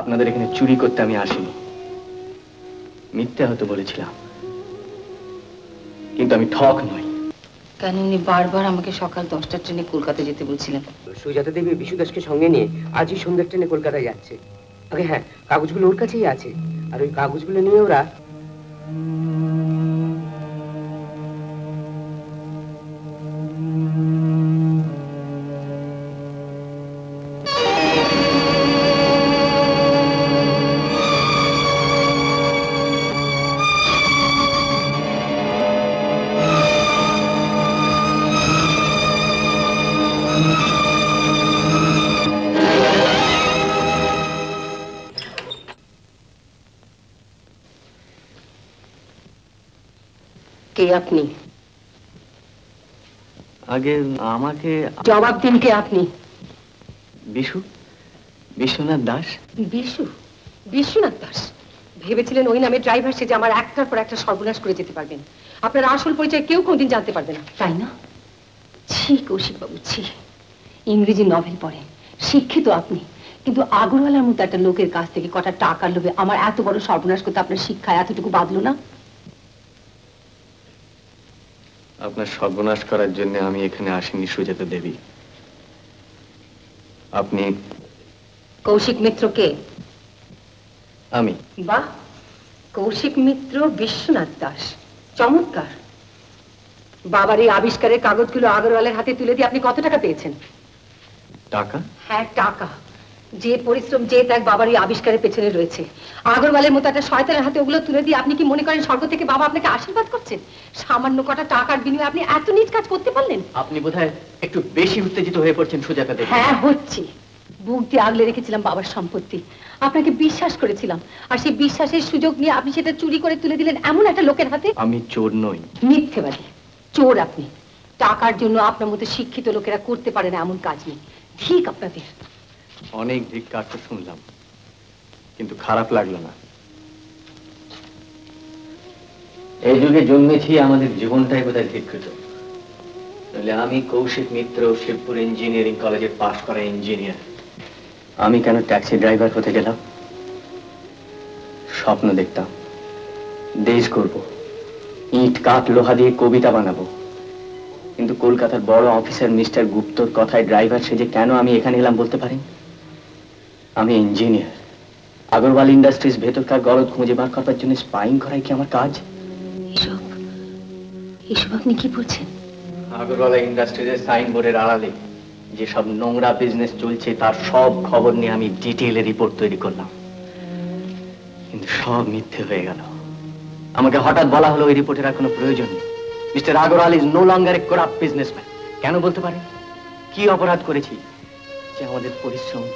আপনাদের এখানে চুরি করতে আমি আসিনি, মিথ্যে হয়তো বলেছিলাম, কিন্তু আমি ঠক নই। কেন উনি বারবার আমাকে সকাল 10টার ট্রেনে কলকাতা যেতে বলছিলেন? সুজাতা দেবী বিশু দাসকে সঙ্গে নিয়ে আজই সন্ধ্যার ট্রেনে কলকাতায় যাচ্ছে। আগে হ্যাঁ, কাগজগুলো ওর কাছেই আছে, আর ওই কাগজগুলো নিয়ে ওরা কে আপনি? আগে আমাকে জবাব দিন, কে আপনি? বিশ্বনাথ দাস। বিশ্বনাথ দাস? ভেবেছিলেন ওই নামে ড্রাইভার সেজে আমার একটার পর একটা সর্বনাশ করে যেতে পারবেন? আপনার আসল পরিচয় কেউ কোনদিন জানতে পারবে না, তাই না? ছি কৌশিক বাবু, ছি। ইংরেজি নভেল পড়েন, শিক্ষিত আপনি, কিন্তু আগরওয়ালার মতো একটা লোকের কাছ থেকে কটা টাকার লোভে আমার এত বড় সর্বনাশ করতে আপনার শিক্ষায় এতটুকু বাঁধলো না? আপনার সর্বনাশ করার জন্য আমি এখানে আসিনি সুজাতা দেবী। আপনি কৌশিক মিত্র কে? আমি। বাহ, কৌশিক মিত্র বিশ্বনাথ দাস, চমৎকার। বাবার এই আবিষ্কারের কাগজগুলো আগরওয়ালের হাতে তুলে দিয়ে আপনি কত টাকা পেয়েছেন? টাকা? হ্যাঁ টাকা। যে পরিশ্রম, যে ত্যাগ বাবার এই আবিষ্কারের পেছনে রয়েছে, আগরওয়ালের মতো একটা শয়তানের হাতে ওগুলো তুলে দিয়ে আপনি কি মনে করেন স্বর্গ থেকে বাবা আপনাকে আশীর্বাদ করছেন? সামান্য কটা টাকার বিনিময়ে আপনি এত নিজ কাজ করতে পারলেন? আপনি বোধহয় একটু বেশি উত্তেজিত হয়ে পড়ছেন সুজাতা দেবী। হ্যাঁ হচ্ছি। বুক দিয়ে আগলে রেখেছিলাম বাবার সম্পত্তি, আপনাকে বিশ্বাস করেছিলাম, আর সেই বিশ্বাসের সুযোগ নিয়ে আপনি সেটা চুরি করে তুলে দিলেন এমন একটা লোকের হাতে। আমি চোর নই। মিথ্যেবাদী, চোর আপনি। টাকার জন্য আপনার মতো শিক্ষিত লোকেরা করতে পারে না এমন কাজ নেই। ঠিক আপনাদের। অনেক ধিক্কার তো শুনলাম, কিন্তু খারাপ লাগলো না। এই যুগে জন্মেছি, আমাদের জীবনটাই বোধহয় ধিক্কৃত। তাহলে আমি কৌশিক মিত্র, শিবপুর ইঞ্জিনিয়ারিং কলেজে পাশ করা ইঞ্জিনিয়ার, আমি কেন ট্যাক্সি ড্রাইভার হতে গেলাম? স্বপ্ন দেখতাম দেশ করব, ইট কাঠ লোহা দিয়ে কবিতা বানাবো, কিন্তু কলকাতার বড় অফিসার মিস্টার গুপ্তর কথায় ড্রাইভার সেজে কেন আমি এখানে এলাম বলতে পারেন? আমি ইঞ্জিনিয়ার, আগরওয়াল ইন্ডাস্ট্রিজ ভেতরকার গলদ খুঁজে বার করবার জন্য স্পাইং করাই কি আমার কাজ? এসব আপনি কি বলছেন? আগরওয়ালা ইন্ডাস্ট্রিজের সাইনবোর্ডের আড়ালে যেসব নোংরা বিজনেস চলছে তার সব খবর নিয়ে আমি ডিটেইলে রিপোর্ট তৈরি করলাম, কিন্তু সব মিথ্যে হয়ে গেল। আমাকে হঠাৎ বলা হলো ওই রিপোর্টের আর কোনো প্রয়োজন নেই। Mister Agarwal is no longer a corrupt businessman. কেন বলতে পারেন? কি অপরাধ করেছি যে আমাদের পরিশ্রম,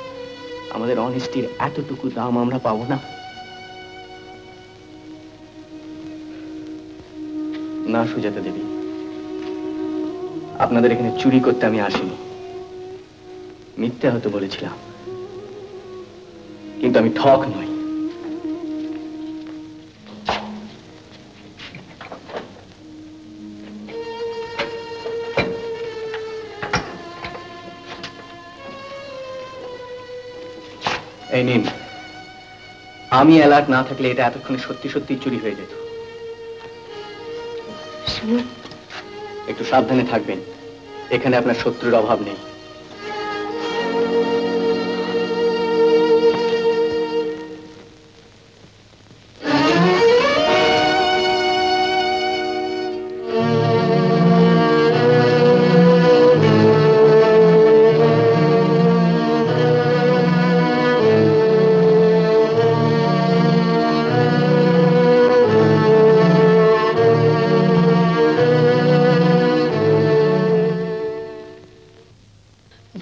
আমাদের অনেস্টির এতটুকু দাম আমরা পাবো না? না সুজাতা দেবী, আপনাদের এখানে চুরি করতে আমি আসিনি, মিথ্যে হয়তো বলেছিলাম, কিন্তু আমি ঠক নই। এই নিন, আমি অ্যালার্ট না থাকলে এটা এতক্ষণে সত্যি সত্যি চুরি হয়ে যেত। একটু সাবধানে থাকবেন, এখানে আপনার শত্রুর অভাব নেই।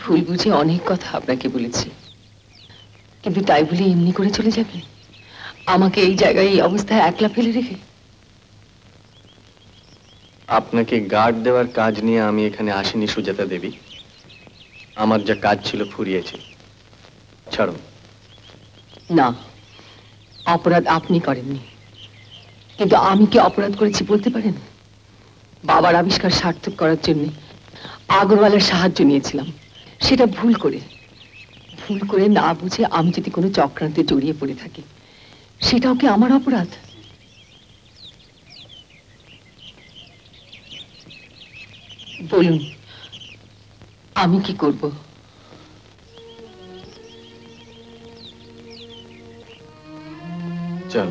ভুল বুঝে অনেক কথা আপনাকে বলেছি, কিন্তু তাই বলে এমনি করে চলে যাবে আমাকে এই জায়গায় এই অবস্থায় একলা ফেলে রেখে? আপনাকে গার্ড দেওয়ার কাজ নিয়ে আমি এখানে আসিনি সুজাতা দেবী। আমার যা কাজ ছিল ফুরিয়েছে, ছাড়ুন। না, অপরাধ আপনি করেননি, কিন্তু আমি কি অপরাধ করেছি বলতে পারেন? বাবার আবিষ্কার সার্থক করার জন্য আগরওয়ালার সাহায্য নিয়েছিলাম, সেটা ভুল করে। ভুল করে না বুঝে আমি যদি কোনো চক্রান্তে জড়িয়ে পড়ে থাকি, সেটাও কি আমার অপরাধ? বলুন, আমি কি করব? চল।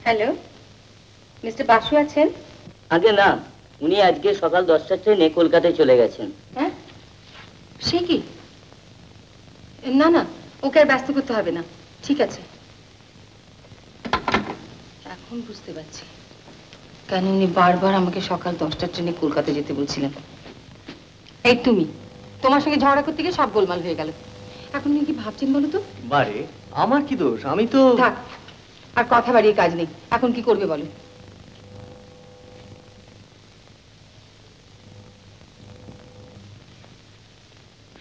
হ্যালো, মিস্টার বাসু আছেন? আগে না, উনি আজকে সকাল 10টার ট্রেনে কলকাতায় চলে গেছেন। হ্যাঁ, সে কি? না না, ওকে আর ব্যস্ত করতে হবে না। ঠিক আছে। এখন বুঝতে পারছি কেন উনি বারবার আমাকে সকাল 10টার ট্রেনে কলকাতা যেতে বলছিলেন। এই তুমি, তোমার সঙ্গে ঝগড়া করতে গিয়ে সব গোলমাল হয়ে গেল। এখন উনি কি ভাবছেন বলো তো? বারে, আমার কি দোষ? আমি তো... থাক, আর কথা বাড়িয়ে কাজ নেই। এখন কি করবে বলো?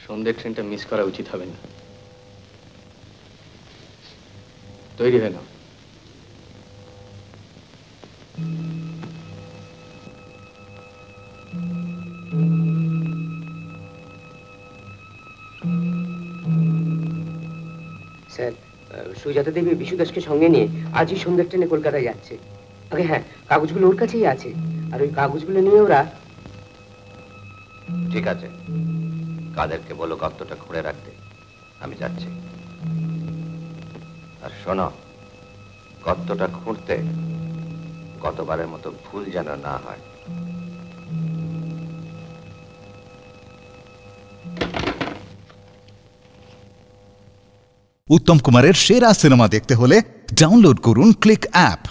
সন্ধ্যের ট্রেনটা মিস করা উচিত হবে না। তৈরি হয়ে নাও। স্যার, সুজাতা দেবী বিশু দাসকে সঙ্গে নিয়ে আজই সন্ধ্যের ট্রেনে কলকাতায় যাচ্ছে। আগে হ্যাঁ, কাগজগুলো ওর কাছেই আছে, আর ওই কাগজগুলো নিয়ে ওরা... ঠিক আছে, কাদেরকে বলো গর্তটা খুঁড়ে রাখতে, আমি যাচ্ছি। আর শোনো, গর্তটা খুঁড়তে গতবারের মতো ভুল যেন না হয়। উত্তম কুমারের সেরা সিনেমা দেখতে হলে ডাউনলোড করুন ক্লিক অ্যাপ।